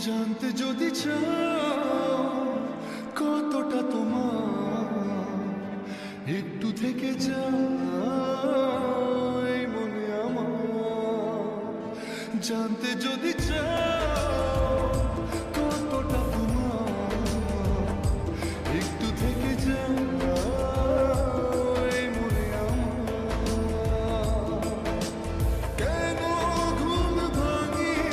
জানতে যদি চাও কতটা তোমার, একটু থেকে যাই মনে আমার। জানতে যদি চাও কতটা তোমার, একটু থেকে যাই মনে আমার। কেন ঘুম ভাঙিয়ে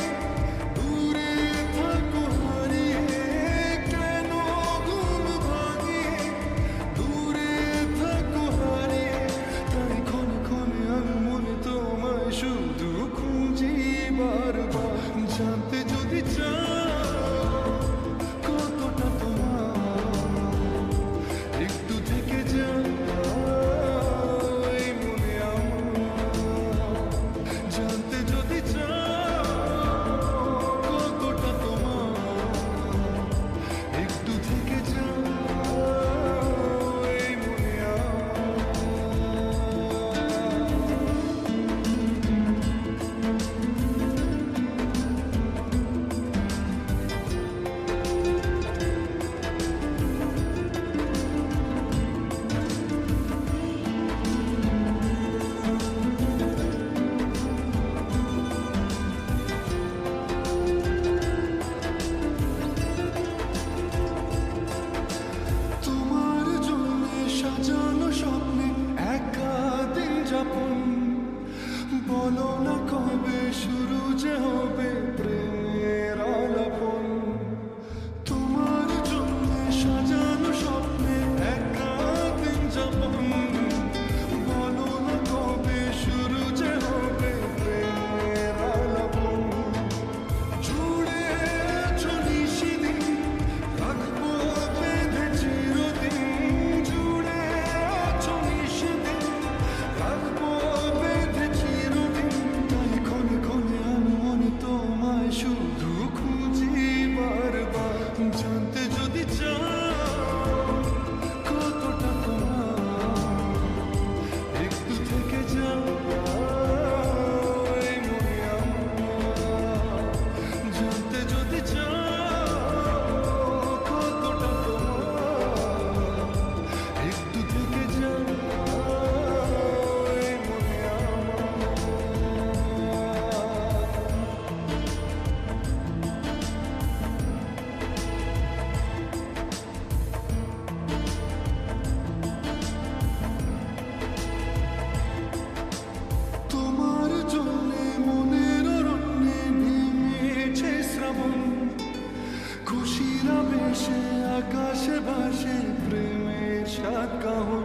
দূরে থাকো হারিয়ে, কেন ঘুম ভাঙিয়ে দূরে থাকো হারিয়ে, তাই ক্ষণে ক্ষণে আমি মনে তোমায় শুধু খুঁজি বারবার। জানতে যদি চাও কতটা তোমার, একটু থেকে যাই মনে আমার। জানতে যদি চাও কতটা তোমার, একটু থেকে যাই মনে তোমার জন্য সাজানো স্বপ্নে একা দিন যাপন। বলো না কবে শুরু যে হবে প্রেমের আলাপন। তোমার জন্য সাজানো স্বপ্নে একা দিন যাপন। বলো না কবে শুরু যে হবে প্রেমের আলাপন। জুড়ে আছো নিশিদিন, রাখবো বেঁধে চিরদিন। জুড়ে আছো নিশিদিন, রাখবো বেঁধে চিরদিন। তাই ক্ষণে ক্ষণে আমি মনে তোমায় শুধু খুঁজি বারবার। জানতে যদি চাও কতটা তোমার, একটু থেকে যাই মনে আমার। জানতে যদি চাও কতটা তোমার, একটু থেকে যাই মনে আমার। তোমার জন্যে মনের অরণ্যে নেমেছে শ্রাবণ। খুশির আবেশে আকাশে ভাসে প্রেমের সাত কাহন।